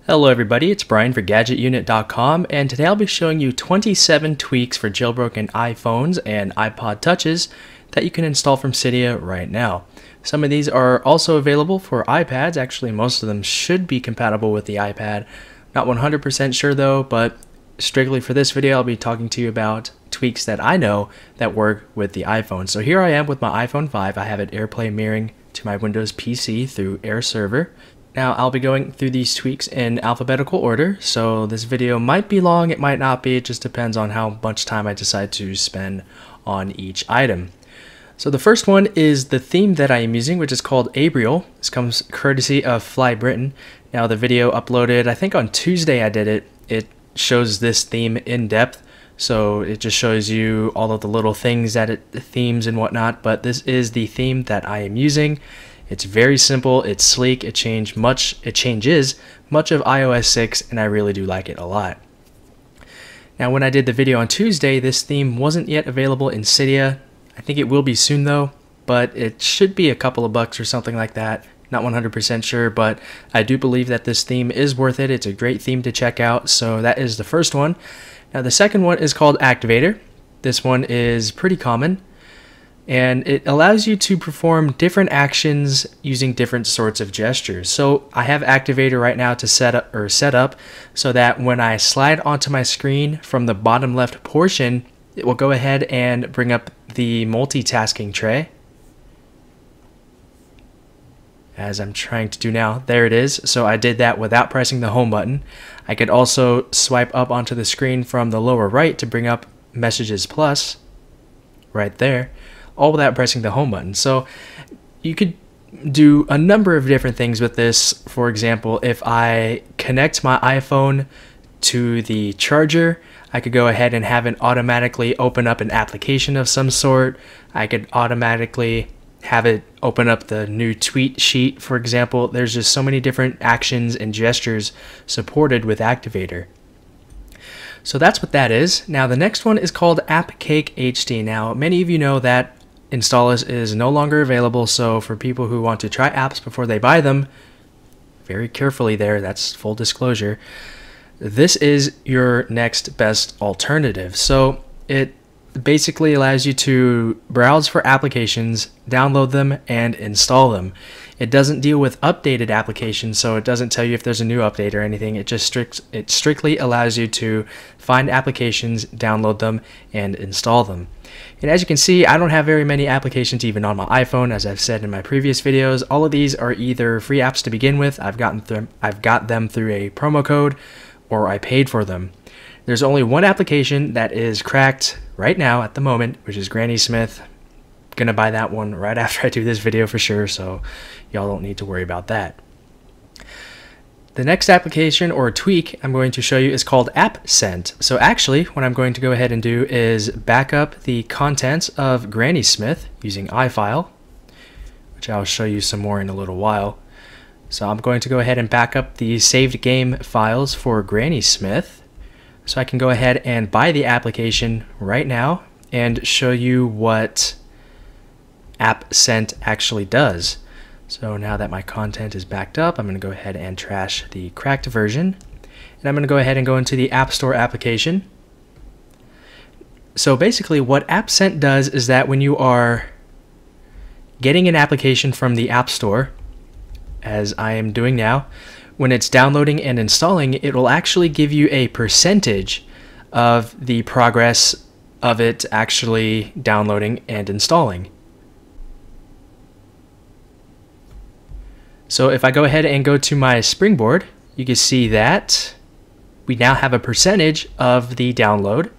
Hello everybody, it's Brian for GadgetUnit.com, and today I'll be showing you 27 tweaks for jailbroken iPhones and iPod Touches that you can install from Cydia right now. Some of these are also available for iPads. Actually, most of them should be compatible with the iPad. Not 100% sure though, but strictly for this video I'll be talking to you about tweaks that I know that work with the iPhone. So here I am with my iPhone 5. I have it AirPlay mirroring to my Windows PC through AirServer. Now I'll be going through these tweaks in alphabetical order, so this video might be long, it might not be, it just depends on how much time I decide to spend on each item. So the first one is the theme that I am using, which is called Abriel. This comes courtesy of Fly Britain. Now the video uploaded, I think on Tuesday I did it. It shows this theme in depth, so it just shows you all of the little things that it themes and whatnot, but this is the theme that I am using. It's very simple, it's sleek, it changes much of iOS 6, and I really do like it a lot. Now when I did the video on Tuesday, this theme wasn't yet available in Cydia. I think it will be soon though, but it should be a couple of bucks or something like that. Not 100% sure, but I do believe that this theme is worth it. It's a great theme to check out, so that is the first one. Now the second one is called Activator. This one is pretty common, and it allows you to perform different actions using different sorts of gestures. So I have Activator right now to set up so that when I slide onto my screen from the bottom left portion, it will go ahead and bring up the multitasking tray, as I'm trying to do now. There it is. So I did that without pressing the home button. I could also swipe up onto the screen from the lower right to bring up Messages Plus right there, all without pressing the home button. So you could do a number of different things with this. For example, if I connect my iPhone to the charger, I could go ahead and have it automatically open up an application of some sort. I could automatically have it open up the new tweet sheet, for example. There's just so many different actions and gestures supported with Activator. So that's what that is. Now the next one is called AppCake HD. Now many of you know that Installous is no longer available, so for people who want to try apps before they buy them, very carefully there, that's full disclosure, this is your next best alternative. So it basically allows you to browse for applications, download them, and install them. It doesn't deal with updated applications, so it doesn't tell you if there's a new update or anything. It just strictly allows you to find applications, download them, and install them. And as you can see, I don't have very many applications even on my iPhone. As I've said in my previous videos, all of these are either free apps to begin with. I've got them through a promo code, or I paid for them. There's only one application that is cracked right now at the moment, which is Granny Smith. Gonna buy that one right after I do this video for sure, so y'all don't need to worry about that. The next application or tweak I'm going to show you is called AppSent. So actually, what I'm going to go ahead and do is back up the contents of Granny Smith using iFile, which I'll show you some more in a little while. So I'm going to go ahead and back up the saved game files for Granny Smith, so I can go ahead and buy the application right now and show you what AppSent actually does. So now that my content is backed up, I'm going to go ahead and trash the cracked version, and I'm going to go ahead and go into the App Store application. So basically what AppSent does is that when you are getting an application from the App Store, as I am doing now, when it's downloading and installing, it will actually give you a percentage of the progress of it actually downloading and installing. So if I go ahead and go to my Springboard, you can see that we now have a percentage of the download.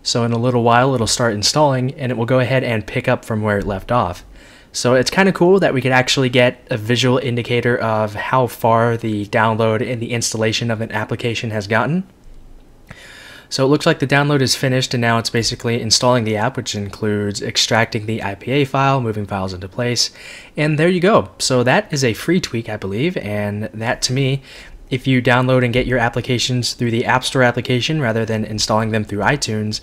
So in a little while it'll start installing, and it will go ahead and pick up from where it left off. So it's kind of cool that we could actually get a visual indicator of how far the download and the installation of an application has gotten. So it looks like the download is finished, and now it's basically installing the app, which includes extracting the IPA file, moving files into place, and there you go. So that is a free tweak, I believe, and that to me, if you download and get your applications through the App Store application rather than installing them through iTunes,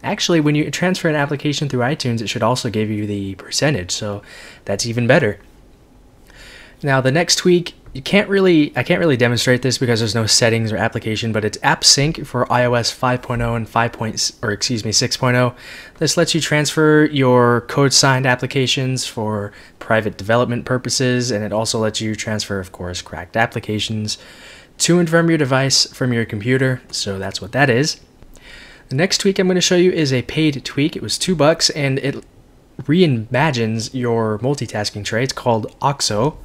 actually when you transfer an application through iTunes, it should also give you the percentage, so that's even better. Now the next tweak I can't really demonstrate this because there's no settings or application, but it's AppSync for iOS 5.0 and 6.0. This lets you transfer your code signed applications for private development purposes, and it also lets you transfer, of course, cracked applications to and from your device from your computer. So that's what that is. The next tweak I'm going to show you is a paid tweak. It was $2 and it reimagines your multitasking tray. It's called OXO.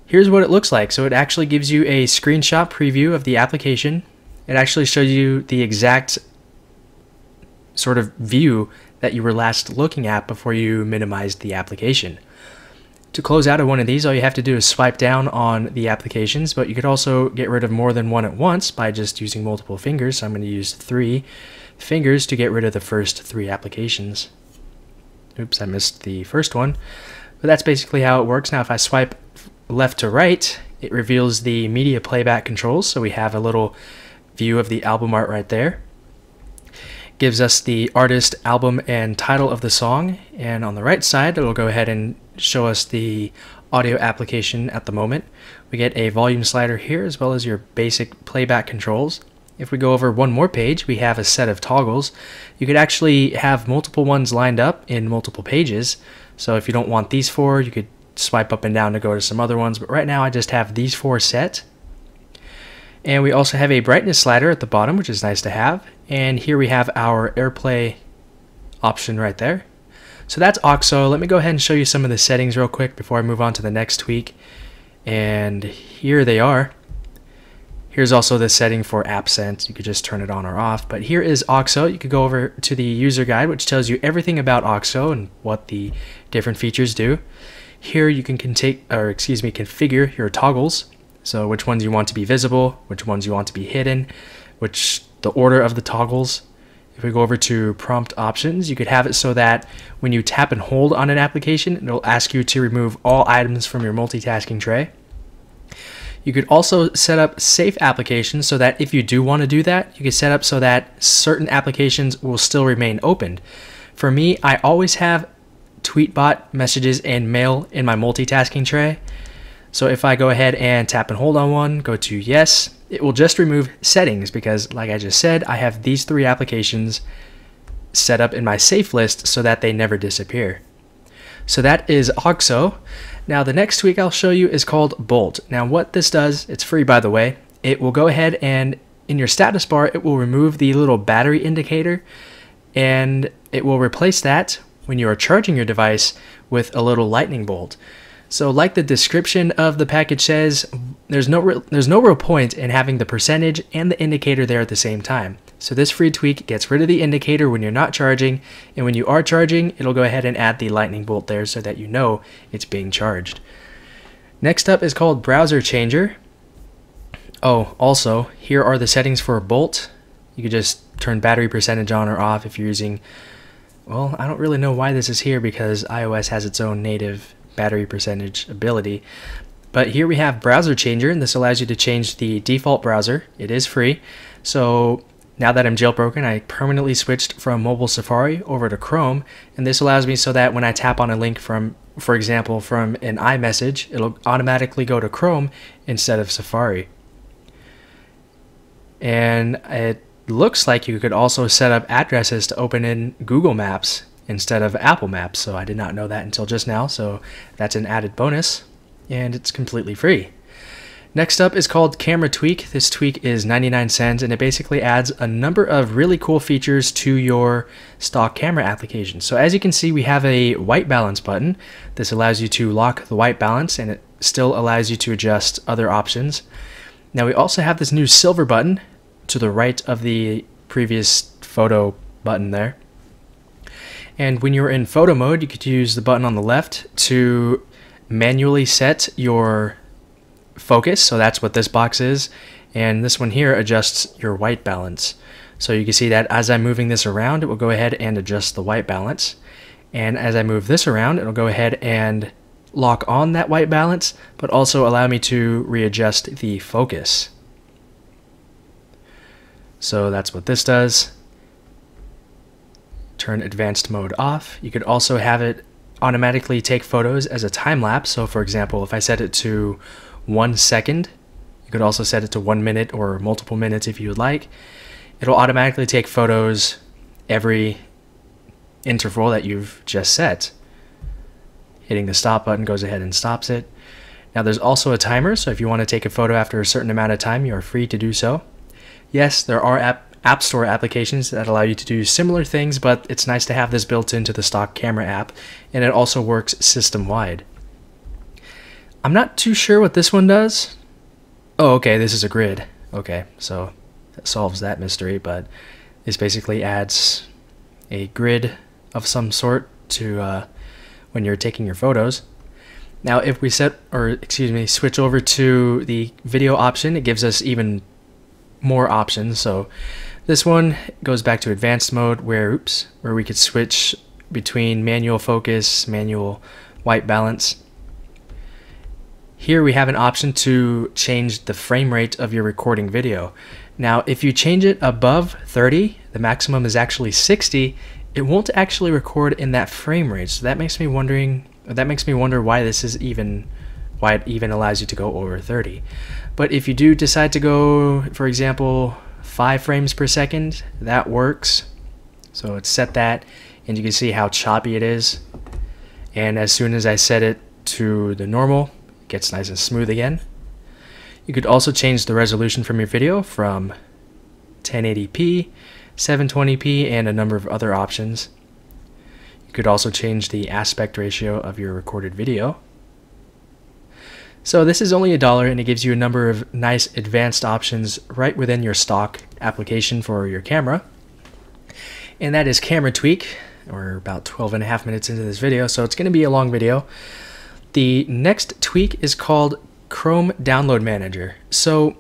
Here's what it looks like. So it actually gives you a screenshot preview of the application. It actually shows you the exact sort of view that you were last looking at before you minimized the application. To close out of one of these, all you have to do is swipe down on the applications, but you could also get rid of more than one at once by just using multiple fingers. So I'm going to use 3 fingers to get rid of the first 3 applications. Oops, I missed the first one. But that's basically how it works. Now if I swipe left to right, it reveals the media playback controls. So we have a little view of the album art right there. Gives us the artist, album, and title of the song. And on the right side, it'll go ahead and show us the audio application at the moment. We get a volume slider here as well as your basic playback controls. If we go over one more page, we have a set of toggles. You could actually have multiple ones lined up in multiple pages. So if you don't want these 4, you could swipe up and down to go to some other ones, but right now I just have these 4 set. And we also have a brightness slider at the bottom, which is nice to have. And here we have our AirPlay option right there. So that's OXO. Let me go ahead and show you some of the settings real quick before I move on to the next tweak. And here they are. Here's also the setting for AppSync. You could just turn it on or off. But here is OXO. You could go over to the user guide, which tells you everything about OXO and what the different features do. Here you can configure your toggles. So which ones you want to be visible, which ones you want to be hidden, the order of the toggles. If we go over to prompt options, you could have it so that when you tap and hold on an application, it'll ask you to remove all items from your multitasking tray. You could also set up safe applications so that if you do want to do that, you can set up so that certain applications will still remain opened. For me, I always have Tweetbot messages and mail in my multitasking tray. So if I go ahead and tap and hold on one, go to yes, it will just remove settings because like I just said, I have these 3 applications set up in my safe list so that they never disappear. So that is OXO. Now the next tweak I'll show you is called Bolt. Now what this does, it's free by the way, it will go ahead and in your status bar, it will remove the little battery indicator and it will replace that when you are charging your device with a little lightning bolt. So like the description of the package says, there's no real point in having the percentage and the indicator there at the same time. So this free tweak gets rid of the indicator when you're not charging, and when you are charging, it'll go ahead and add the lightning bolt there so that you know it's being charged. Next up is called Browser Changer. Oh, also, here are the settings for Bolt. You could just turn battery percentage on or off if you're using, well, I don't really know why this is here because iOS has its own native battery percentage ability. But here we have Browser Changer, and this allows you to change the default browser. It is free. So now that I'm jailbroken, I permanently switched from mobile Safari over to Chrome, and this allows me so that when I tap on a link from, for example, from an iMessage, it'll automatically go to Chrome instead of Safari. And it looks like you could also set up addresses to open in Google Maps instead of Apple Maps, so I did not know that until just now, so that's an added bonus, and it's completely free. Next up is called Camera Tweak. This tweak is 99 cents, and it basically adds a number of really cool features to your stock camera application. So as you can see, we have a white balance button. This allows you to lock the white balance, and it still allows you to adjust other options. Now we also have this new silver button to the right of the previous photo button there. And when you're in photo mode, you could use the button on the left to manually set your focus. So that's what this box is. And this one here adjusts your white balance. So you can see that as I'm moving this around, it will go ahead and adjust the white balance. And as I move this around, it'll go ahead and lock on that white balance, but also allow me to readjust the focus. So that's what this does. Turn advanced mode off. You could also have it automatically take photos as a time lapse. So for example, if I set it to 1 second. You could also set it to 1 minute or multiple minutes if you would like. It'll automatically take photos every interval that you've just set. Hitting the stop button goes ahead and stops it. Now there's also a timer, so if you want to take a photo after a certain amount of time, you are free to do so. Yes, there are App Store applications that allow you to do similar things, but it's nice to have this built into the stock camera app, and it also works system-wide. I'm not too sure what this one does. Oh, okay, this is a grid. Okay, so that solves that mystery, but this basically adds a grid of some sort to when you're taking your photos. Now if we switch over to the video option, it gives us even more options. So this one goes back to advanced mode where we could switch between manual focus, manual white balance. Here we have an option to change the frame rate of your recording video. Now if you change it above 30, the maximum is actually 60, it won't actually record in that frame rate. So that makes me wonder why it even allows you to go over 30. But if you do decide to go, for example, 5 frames per second, that works. So it's set that, and you can see how choppy it is. And as soon as I set it to the normal, it gets nice and smooth again. You could also change the resolution from your video from 1080p, 720p, and a number of other options. You could also change the aspect ratio of your recorded video. So this is only $1, and it gives you a number of nice advanced options right within your stock application for your camera. And that is Camera Tweak. We're about 12.5 minutes into this video, so it's going to be a long video. The next tweak is called Chrome Download Manager. So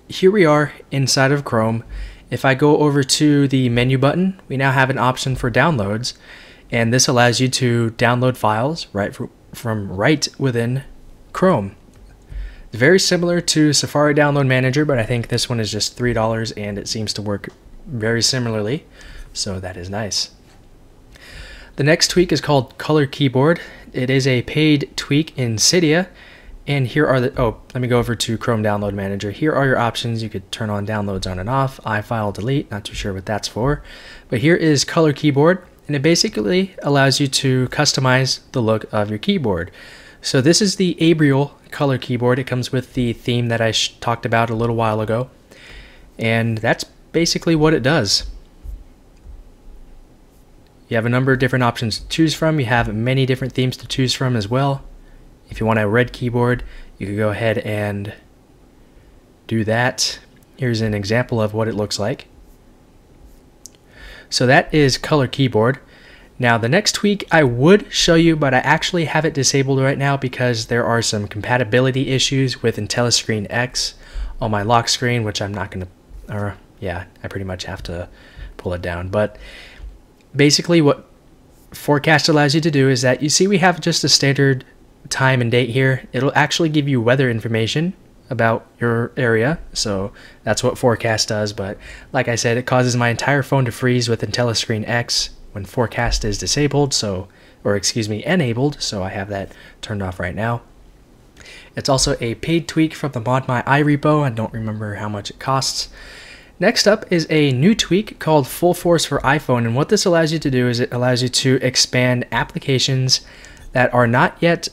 here we are inside of Chrome. If I go over to the menu button, we now have an option for downloads, and this allows you to download files from right within Chrome. It's very similar to Safari Download Manager, but I think this one is just $3 and it seems to work very similarly, so that is nice. The next tweak is called Color Keyboard. It is a paid tweak in Cydia, and here are let me go over to Chrome Download Manager. Here are your options. You could turn on downloads on and off, iFile, delete, not too sure what that's for. But here is Color Keyboard, and it basically allows you to customize the look of your keyboard. So this is the Abrial color keyboard. It comes with the theme that I talked about a little while ago, and that's basically what it does. You have a number of different options to choose from. You have many different themes to choose from as well. If you want a red keyboard, you can go ahead and do that. Here's an example of what it looks like. So that is Color Keyboard. Now the next tweak I would show you, but I actually have it disabled right now because there are some compatibility issues with IntelliScreen X on my lock screen, which I'm not going to, I pretty much have to pull it down. But basically what Forecast allows you to do is that, you see we have just a standard time and date here. It'll actually give you weather information about your area, so that's what Forecast does. But like I said, it causes my entire phone to freeze with IntelliScreen X when Forecast is disabled, enabled, so I have that turned off right now. It's also a paid tweak from the ModMyi repo. I don't remember how much it costs. Next up is a new tweak called Full Force for iPhone, and what this allows you to do is it allows you to expand applications that are not yet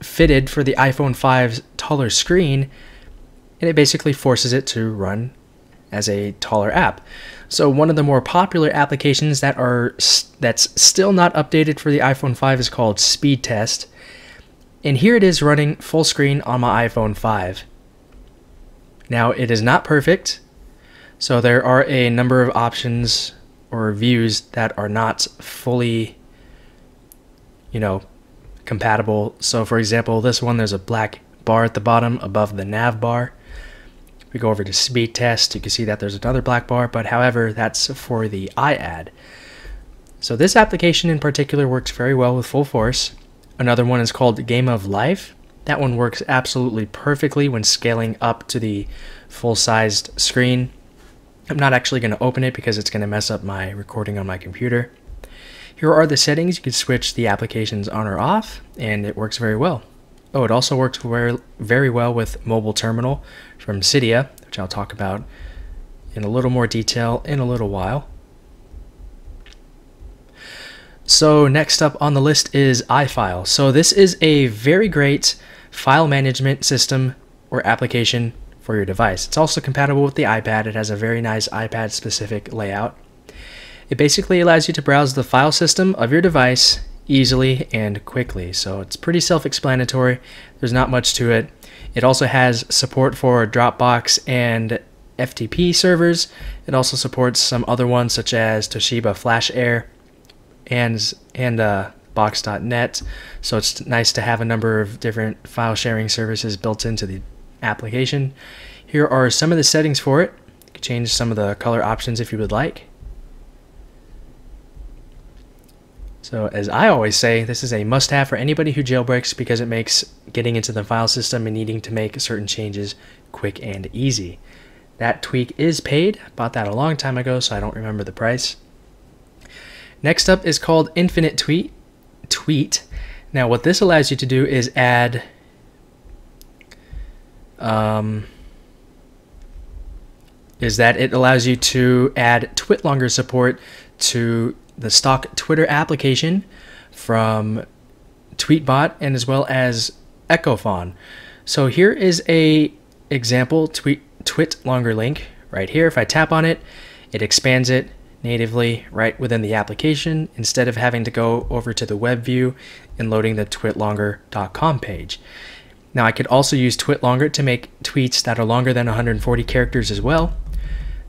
fitted for the iPhone 5's taller screen, and it basically forces it to run as a taller app. So one of the more popular applications that's still not updated for the iPhone 5 is called Speed Test, and here it is running full screen on my iPhone 5. Now it is not perfect, so there are a number of options or views that are not fully, compatible. So for example, this one, there's a black bar at the bottom above the nav bar. We go over to Speed Test, you can see that there's another black bar, but however, that's for the iAd. So this application in particular works very well with Full Force. Another one is called Game of Life. That one works absolutely perfectly when scaling up to the full-sized screen. I'm not actually going to open it because it's going to mess up my recording on my computer. Here are the settings. You can switch the applications on or off, and it works very well. Oh, it also works very well with Mobile Terminal from Cydia, which I'll talk about in a little more detail in a little while. So next up on the list is iFile. So this is a very great file management system or application for your device. It's also compatible with the iPad. It has a very nice iPad specific layout. It basically allows you to browse the file system of your device easily and quickly. So it's pretty self-explanatory. There's not much to it. It also has support for Dropbox and FTP servers. It also supports some other ones such as Toshiba FlashAir and Box.net. So it's nice to have a number of different file sharing services built into the application. Here are some of the settings for it. You can change some of the color options if you would like. So as I always say, this is a must-have for anybody who jailbreaks because it makes getting into the file system and needing to make certain changes quick and easy. That tweak is paid. I bought that a long time ago, so I don't remember the price. Next up is called Infinite Tweet. Now what this allows you to do is add it allows you to add TwitLonger support to the stock Twitter application from Tweetbot and as well as Echophon. So here is a example TwitLonger link right here. If I tap on it, it expands it natively right within the application instead of having to go over to the web view and loading the twitlonger.com page. Now I could also use TwitLonger to make tweets that are longer than 140 characters as well.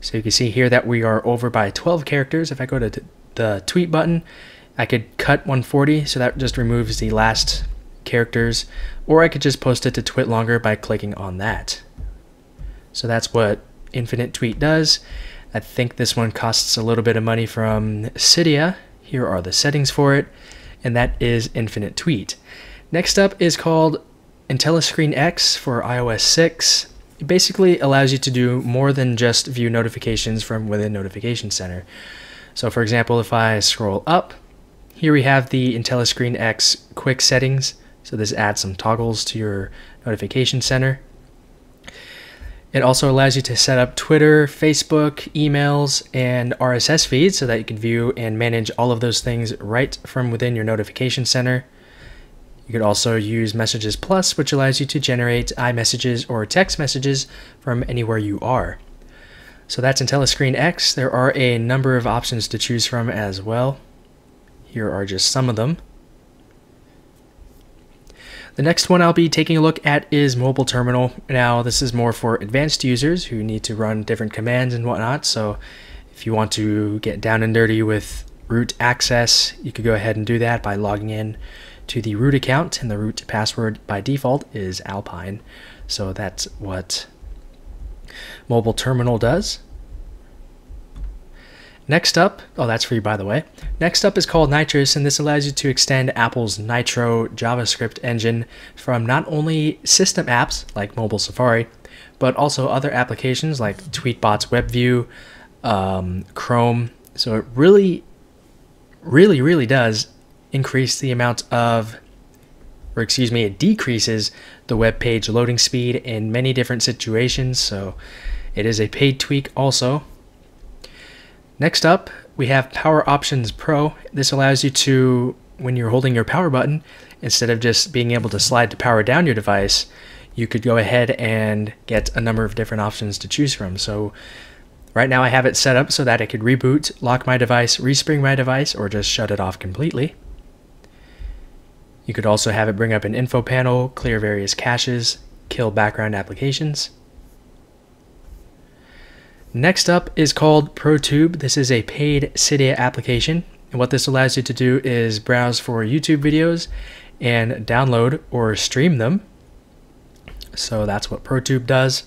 So you can see here that we are over by 12 characters. If I go to the tweet button, I could cut 140, so that just removes the last characters, or I could just post it to TwitLonger by clicking on that. So that's what Infinite Tweet does. I think this one costs a little bit of money from Cydia. Here are the settings for it, and that is Infinite Tweet. Next up is called IntelliScreen X for iOS 6. It basically allows you to do more than just view notifications from within Notification Center. So for example, if I scroll up, here we have the IntelliScreen X quick settings. So this adds some toggles to your Notification Center. It also allows you to set up Twitter, Facebook, emails, and RSS feeds so that you can view and manage all of those things right from within your Notification Center. You could also use Messages Plus, which allows you to generate iMessages or text messages from anywhere you are. So that's IntelliScreen X. There are a number of options to choose from as well. Here are just some of them. The next one I'll be taking a look at is Mobile Terminal. Now this is more for advanced users who need to run different commands and whatnot. So if you want to get down and dirty with root access, you could go ahead and do that by logging in to the root account, and the root password by default is Alpine. So that's what Mobile Terminal does. Next up, oh that's free by the way, next up is called Nitrous, and this allows you to extend Apple's Nitro JavaScript engine from not only system apps like Mobile Safari, but also other applications like Tweetbot's WebView, Chrome. So it really does increase the amount of, or excuse me, it decreases the web page loading speed in many different situations. So it is a paid tweak also. Next up, we have Power Options Pro. This allows you to, when you're holding your power button, instead of just being able to slide to power down your device, you could go ahead and get a number of different options to choose from. So right now I have it set up so that I could reboot, lock my device, respring my device, or just shut it off completely. You could also have it bring up an info panel, clear various caches, kill background applications. Next up is called ProTube. This is a paid Cydia application, and what this allows you to do is browse for YouTube videos and download or stream them. So that's what ProTube does.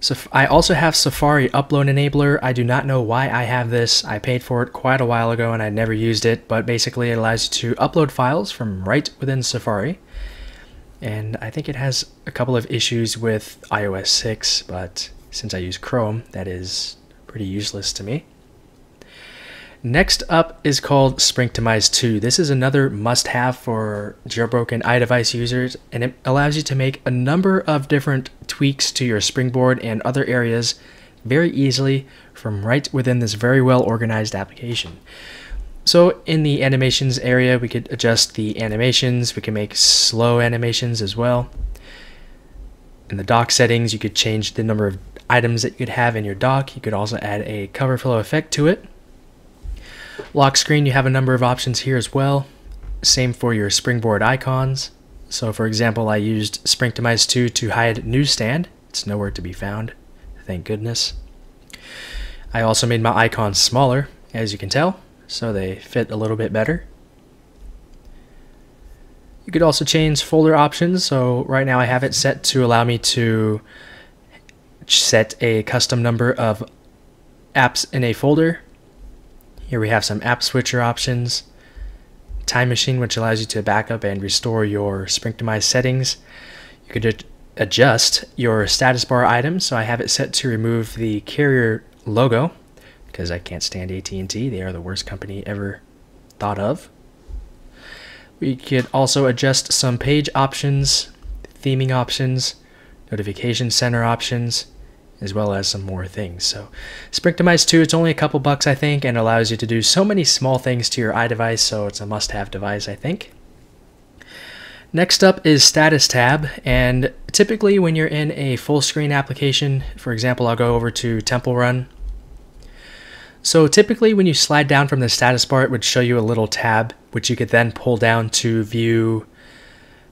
So I also have Safari Upload Enabler. I do not know why I have this. I paid for it quite a while ago and I never used it, but basically it allows you to upload files from right within Safari. And I think it has a couple of issues with iOS 6, but since I use Chrome, that is pretty useless to me. Next up is called Springtomize 2. This is another must-have for jailbroken iDevice users, and it allows you to make a number of different tweaks to your Springboard and other areas very easily from right within this very well organized application. So in the animations area, we could adjust the animations. We can make slow animations as well. In the dock settings, you could change the number of items that you could have in your dock. You could also add a cover flow effect to it. Lock screen, you have a number of options here as well. Same for your Springboard icons. So for example, I used Springtomize 2 to hide newsstand. It's nowhere to be found, thank goodness. I also made my icons smaller, as you can tell, so they fit a little bit better. You could also change folder options. So right now I have it set to allow me to set a custom number of apps in a folder. Here we have some app switcher options, time machine, which allows you to back up and restore your Springtomize settings. You could adjust your status bar items. So I have it set to remove the carrier logo because I can't stand AT&T. They are the worst company ever thought of. We could also adjust some page options, theming options, notification center options, as well as some more things. So Springtomize 2, it's only a couple bucks, I think, and allows you to do so many small things to your iDevice, so it's a must-have device, I think. Next up is Status tab, and typically when you're in a full screen application, for example, I'll go over to Temple Run. So typically when you slide down from the status bar, it would show you a little tab, which you could then pull down to view,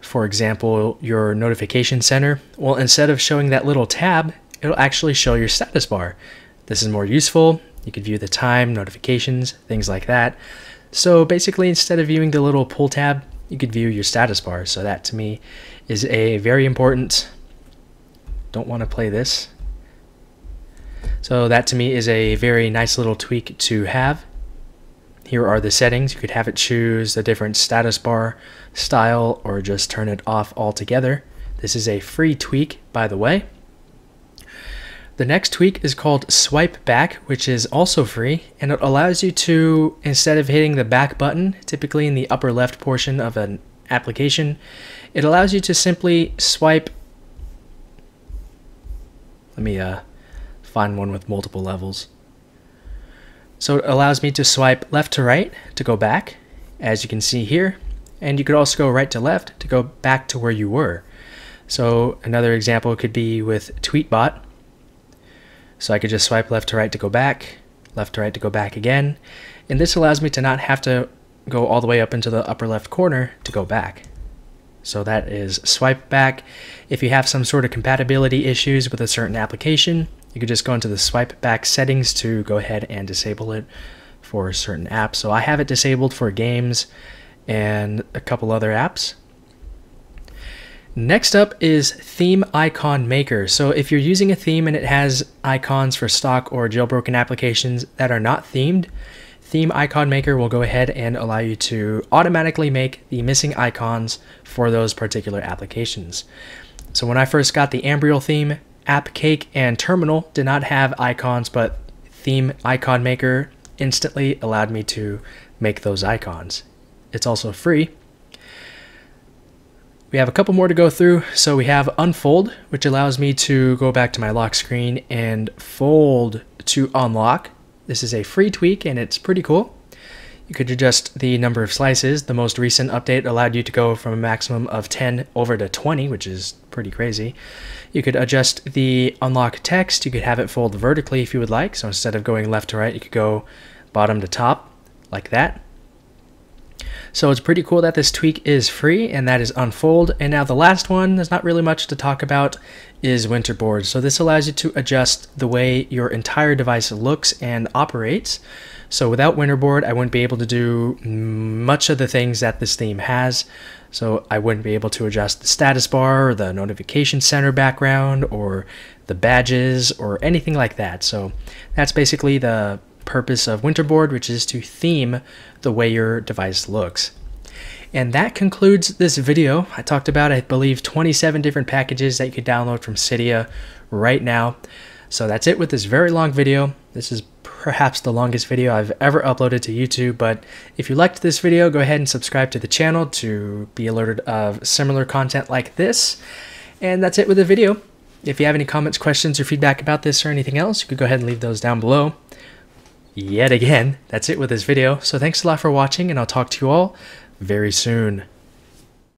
for example, your notification center. Well, instead of showing that little tab, it'll actually show your status bar. This is more useful. You can view the time, notifications, things like that. So basically, instead of viewing the little pull tab, you could view your status bar. So that to me is a very important, don't want to play this. So that to me is a very nice little tweak to have. Here are the settings. You could have it choose a different status bar style or just turn it off altogether. This is a free tweak, by the way. The next tweak is called Swipe Back, which is also free, and it allows you to, instead of hitting the back button, typically in the upper left portion of an application, it allows you to simply swipe. Let me find one with multiple levels. So it allows me to swipe left to right to go back, as you can see here, and you could also go right to left to go back to where you were. So another example could be with Tweetbot. So I could just swipe left to right to go back, left to right to go back again. And this allows me to not have to go all the way up into the upper left corner to go back. So that is Swipe Back. If you have some sort of compatibility issues with a certain application, you could just go into the Swipe Back settings to go ahead and disable it for certain apps. So I have it disabled for games and a couple other apps. Next up is Theme Icon Maker. So if you're using a theme and it has icons for stock or jailbroken applications that are not themed, Theme Icon Maker will go ahead and allow you to automatically make the missing icons for those particular applications. So when I first got the Ambriel theme, AppCake and Terminal did not have icons, but Theme Icon Maker instantly allowed me to make those icons. It's also free. We have a couple more to go through. So we have Unfold, which allows me to go back to my lock screen and fold to unlock. This is a free tweak and it's pretty cool. You could adjust the number of slices. The most recent update allowed you to go from a maximum of 10 over to 20, which is pretty crazy. You could adjust the unlock text. You could have it fold vertically if you would like. So instead of going left to right, you could go bottom to top like that. So it's pretty cool that this tweak is free, and that is Unfold. And now the last one, there's not really much to talk about, is Winterboard. So this allows you to adjust the way your entire device looks and operates. So without Winterboard, I wouldn't be able to do much of the things that this theme has. So I wouldn't be able to adjust the status bar or the notification center background or the badges or anything like that. So that's basically the purpose of Winterboard, which is to theme the way your device looks. And that concludes this video. I talked about, I believe, 27 different packages that you could download from Cydia right now. So that's it with this very long video. This is perhaps the longest video I've ever uploaded to YouTube, but if you liked this video, go ahead and subscribe to the channel to be alerted of similar content like this. And that's it with the video. If you have any comments, questions, or feedback about this or anything else, you could go ahead and leave those down below. Yet again, that's it with this video. So thanks a lot for watching, and I'll talk to you all very soon.